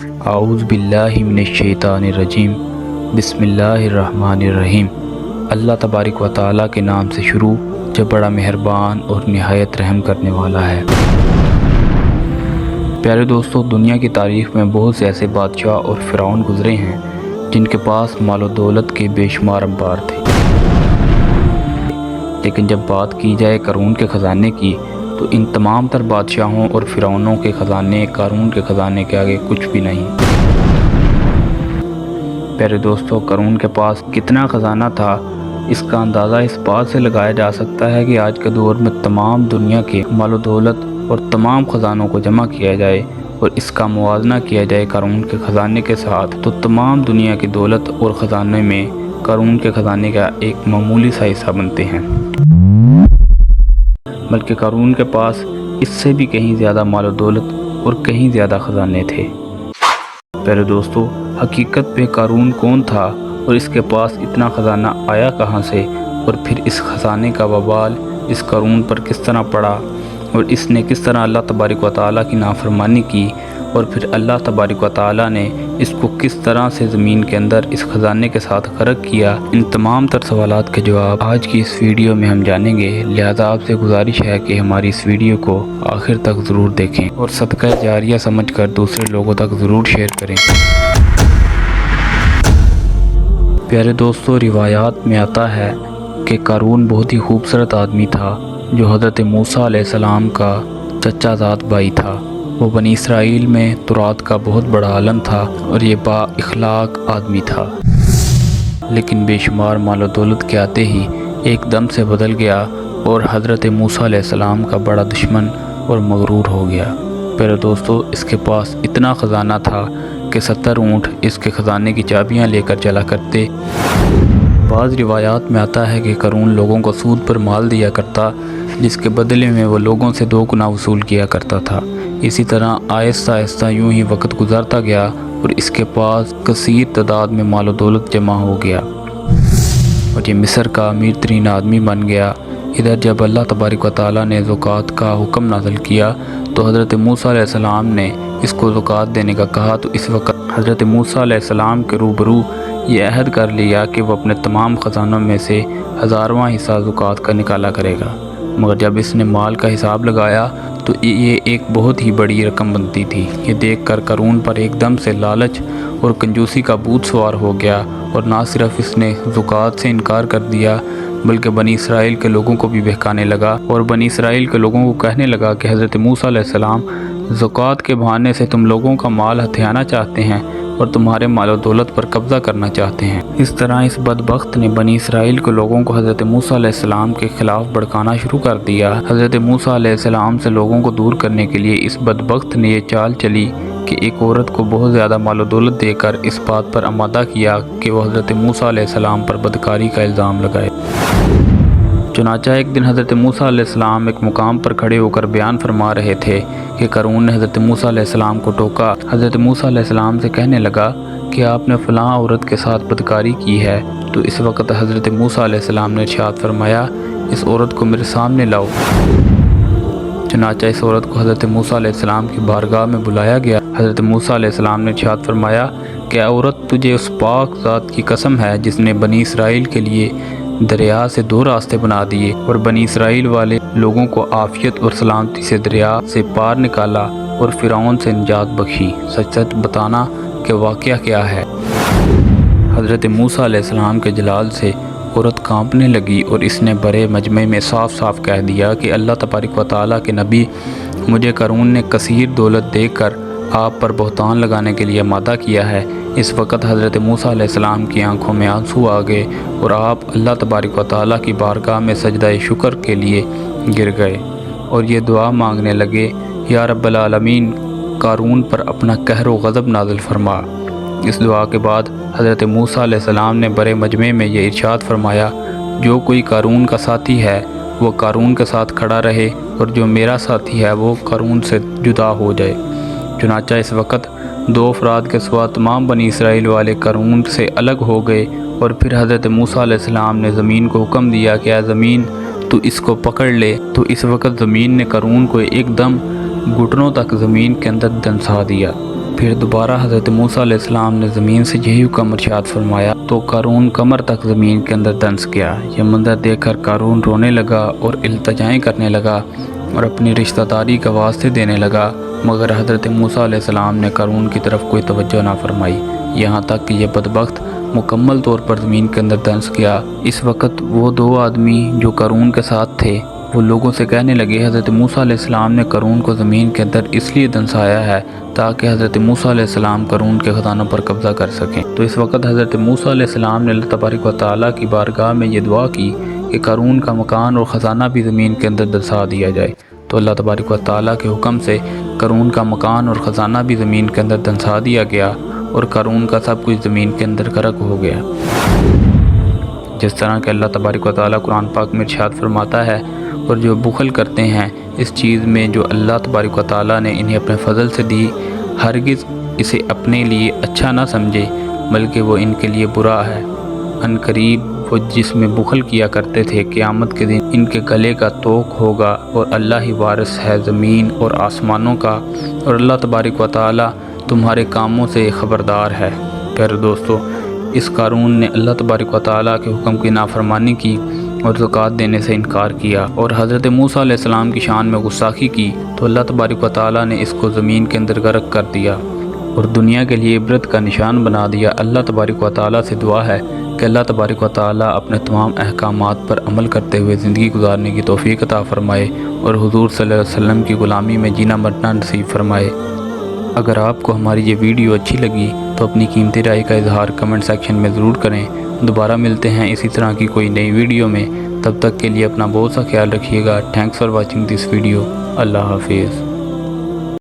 اعوذ باللہ من الشیطان الرجیم بسم اللہ الرحمن الرحیم۔ اللہ تبارک و تعالیٰ کے نام سے شروع جو بڑا مہربان اور نہایت رحم کرنے والا ہے۔ پیارے دوستو، دنیا کی تاریخ میں بہت سے ایسے بادشاہ اور فرعون گزرے ہیں جن کے پاس مال و دولت کے بے شمار انبار تھے، لیکن جب بات کی جائے قارون کے خزانے کی تو ان تمام تر بادشاہوں اور فرعونوں کے خزانے قارون کے خزانے کے آگے کچھ بھی نہیں۔ پیارے دوستو، قارون کے پاس کتنا خزانہ تھا اس کا اندازہ اس بات سے لگایا جا سکتا ہے کہ آج کے دور میں تمام دنیا کے مال و دولت اور تمام خزانوں کو جمع کیا جائے اور اس کا موازنہ کیا جائے قارون کے خزانے کے ساتھ تو تمام دنیا کی دولت اور خزانے میں قارون کے خزانے کا ایک معمولی سا حصہ بنتے ہیں، بلکہ قارون کے پاس اس سے بھی کہیں زیادہ مال و دولت اور کہیں زیادہ خزانے تھے۔ پیارے دوستو، حقیقت میں قارون کون تھا اور اس کے پاس اتنا خزانہ آیا کہاں سے، اور پھر اس خزانے کا وبال اس قارون پر کس طرح پڑا، اور اس نے کس طرح اللہ تبارک و تعالیٰ کی نافرمانی کی، اور پھر اللہ تبارک و تعالیٰ نے اس کو کس طرح سے زمین کے اندر اس خزانے کے ساتھ غرق کیا، ان تمام تر سوالات کے جواب آج کی اس ویڈیو میں ہم جانیں گے۔ لہذا آپ سے گزارش ہے کہ ہماری اس ویڈیو کو آخر تک ضرور دیکھیں اور صدقہ جاریہ سمجھ کر دوسرے لوگوں تک ضرور شیئر کریں۔ پیارے دوستو، روایات میں آتا ہے کہ قارون بہت ہی خوبصورت آدمی تھا جو حضرت موسیٰ علیہ السلام کا چچا زاد بھائی تھا۔ وہ بنی اسرائیل میں تورات کا بہت بڑا عالم تھا اور یہ با اخلاق آدمی تھا، لیکن بے شمار مال و دولت کے آتے ہی ایک دم سے بدل گیا اور حضرت موسیٰ علیہ السلام کا بڑا دشمن اور مغرور ہو گیا۔ پیارے دوستو، اس کے پاس اتنا خزانہ تھا کہ 70 اونٹ اس کے خزانے کی چابیاں لے کر چلا کرتے۔ بعض روایات میں آتا ہے کہ قارون لوگوں کو سود پر مال دیا کرتا، جس کے بدلے میں وہ لوگوں سے 2 گنا وصول کیا کرتا تھا۔ اسی طرح آہستہ آہستہ یوں ہی وقت گزرتا گیا اور اس کے پاس کثیر تعداد میں مال و دولت جمع ہو گیا اور یہ مصر کا امیر ترین آدمی بن گیا۔ ادھر جب اللہ تبارک و تعالیٰ نے زکوٰۃ کا حکم نازل کیا تو حضرت موسیٰ علیہ السلام نے اس کو زکوٰۃ دینے کا کہا، تو اس وقت حضرت موسیٰ علیہ السلام کے روبرو یہ عہد کر لیا کہ وہ اپنے تمام خزانوں میں سے 1000واں حصہ زکوٰۃ کا نکالا کرے گا، مگر جب اس نے مال کا حساب لگایا تو یہ ایک بہت ہی بڑی رقم بنتی تھی۔ یہ دیکھ کر قارون پر ایک دم سے لالچ اور کنجوسی کا بھوت سوار ہو گیا، اور نہ صرف اس نے زکوٰۃ سے انکار کر دیا بلکہ بنی اسرائیل کے لوگوں کو بھی بہکانے لگا، اور بنی اسرائیل کے لوگوں کو کہنے لگا کہ حضرت موسیٰ علیہ السلام زکوٰۃ کے بہانے سے تم لوگوں کا مال ہتھیانا چاہتے ہیں اور تمہارے مال و دولت پر قبضہ کرنا چاہتے ہیں۔ اس طرح اس بدبخت نے بنی اسرائیل کے لوگوں کو حضرت موسیٰ علیہ السلام کے خلاف بھڑکانا شروع کر دیا۔ حضرت موسیٰ علیہ السلام سے لوگوں کو دور کرنے کے لیے اس بدبخت نے یہ چال چلی کہ ایک عورت کو بہت زیادہ مال و دولت دے کر اس بات پر آمادہ کیا کہ وہ حضرت موسیٰ علیہ السلام پر بدکاری کا الزام لگائے۔ چنانچہ ایک دن حضرت موسیٰ علیہ السلام ایک مقام پر کھڑے ہو کر بیان فرما رہے تھے کہ قارون نے حضرت موسیٰ علیہ السلام کو ٹوکا۔ حضرت موسیٰ علیہ السلام سے کہنے لگا کہ آپ نے فلاں عورت کے ساتھ بدکاری کی ہے، تو اس وقت حضرت موسیٰ علیہ السلام نے ارشاد فرمایا، اس عورت کو میرے سامنے لاؤ۔ چنانچہ اس عورت کو حضرت موسیٰ علیہ السلام کی بارگاہ میں بلایا گیا۔ حضرت موسیٰ علیہ السلام نے ارشاد فرمایا کہ عورت، تجھے اس پاک ذات کی قسم ہے جس نے بنی اسرائیل کے لیے دریا سے 2 راستے بنا دیے اور بنی اسرائیل والے لوگوں کو عافیت اور سلامتی سے دریا سے پار نکالا اور فرعون سے نجات بخشی، سچ سچ بتانا کہ واقعہ کیا ہے۔ حضرت موسیٰ علیہ السلام کے جلال سے عورت کانپنے لگی اور اس نے بڑے مجمع میں صاف صاف کہہ دیا کہ اللہ تبارک و تعالیٰ کے نبی، مجھے قارون نے کثیر دولت دے کر آپ پر بہتان لگانے کے لیے آمادہ کیا ہے۔ اس وقت حضرت موسیٰ علیہ السلام کی آنکھوں میں آنسو آ گئے اور آپ اللہ تبارک و تعالیٰ کی بارگاہ میں سجدہ شکر کے لیے گر گئے اور یہ دعا مانگنے لگے، یا رب العالمین، قارون پر اپنا قہر و غضب نازل فرما۔ اس دعا کے بعد حضرت موسیٰ علیہ السلام نے بڑے مجمع میں یہ ارشاد فرمایا، جو کوئی قارون کا ساتھی ہے وہ قارون کے ساتھ کھڑا رہے، اور جو میرا ساتھی ہے وہ قارون سے جدا ہو جائے۔ چنانچہ اس وقت 2 افراد کے سوا تمام بنی اسرائیل والے قارون سے الگ ہو گئے، اور پھر حضرت موسیٰ علیہ السلام نے زمین کو حکم دیا کہ اے زمین، تو اس کو پکڑ لے۔ تو اس وقت زمین نے قارون کو ایک دم گھٹنوں تک زمین کے اندر دنسا دیا۔ پھر دوبارہ حضرت موسیٰ علیہ السلام نے زمین سے یہی حکم ارشاد فرمایا تو قارون کمر تک زمین کے اندر دنس گیا۔ یہ منظر دیکھ کر قارون رونے لگا اور التجائیں کرنے لگا اور اپنی رشتہ داری کا واسطے دینے لگا، مگر حضرت موسیٰ علیہ السلام نے قارون کی طرف کوئی توجہ نہ فرمائی، یہاں تک کہ یہ بدبخت مکمل طور پر زمین کے اندر دنس گیا۔ اس وقت وہ دو آدمی جو قارون کے ساتھ تھے وہ لوگوں سے کہنے لگے حضرت موسیٰ علیہ السلام نے قارون کو زمین کے اندر اس لیے دنسایا ہے تاکہ حضرت موسیٰ علیہ السلام قارون کے خزانوں پر قبضہ کر سکیں۔ تو اس وقت حضرت موسیٰ علیہ السلام نے اللہ تبارک و تعالیٰ کی بارگاہ میں یہ دعا کی کہ قارون کا مکان اور خزانہ بھی زمین کے اندر دنسا دیا جائے۔ تو اللہ تبارک و تعالیٰ کے حکم سے قارون کا مکان اور خزانہ بھی زمین کے اندر دنسا دیا گیا اور قارون کا سب کچھ زمین کے اندر غرق ہو گیا۔ جس طرح کہ اللہ تبارک و تعالیٰ قرآن پاک میں ارشاد فرماتا ہے، اور جو بخل کرتے ہیں اس چیز میں جو اللہ تبارک و تعالیٰ نے انہیں اپنے فضل سے دی، ہرگز اسے اپنے لیے اچھا نہ سمجھے بلکہ وہ ان کے لیے برا ہے۔ ان قریب وہ جس میں بخل کیا کرتے تھے قیامت کے دن ان کے گلے کا توق ہوگا، اور اللہ ہی وارث ہے زمین اور آسمانوں کا، اور اللہ تبارک و تعالیٰ تمہارے کاموں سے خبردار ہے۔ پیارے دوستو، اس قارون نے اللہ تبارک و تعالیٰ کے حکم کی نافرمانی کی اور زکوٰۃ دینے سے انکار کیا اور حضرت موسیٰ علیہ السلام کی شان میں گستاخی کی، تو اللہ تبارک و تعالیٰ نے اس کو زمین کے اندر غرق کر دیا اور دنیا کے لیے عبرت کا نشان بنا دیا۔ اللہ تبارک و تعالیٰ سے دعا ہے کہ اللہ تبارک و تعالیٰ اپنے تمام احکامات پر عمل کرتے ہوئے زندگی گزارنے کی توفیق عطا فرمائے اور حضور صلی اللہ علیہ وسلم کی غلامی میں جینا مرنا نصیب فرمائے۔ اگر آپ کو ہماری یہ ویڈیو اچھی لگی تو اپنی قیمتی رائے کا اظہار کمنٹ سیکشن میں ضرور کریں۔ دوبارہ ملتے ہیں اسی طرح کی کوئی نئی ویڈیو میں، تب تک کے لیے اپنا بہت سا خیال رکھیے گا۔ Thanks for watching this video. اللہ حافظ۔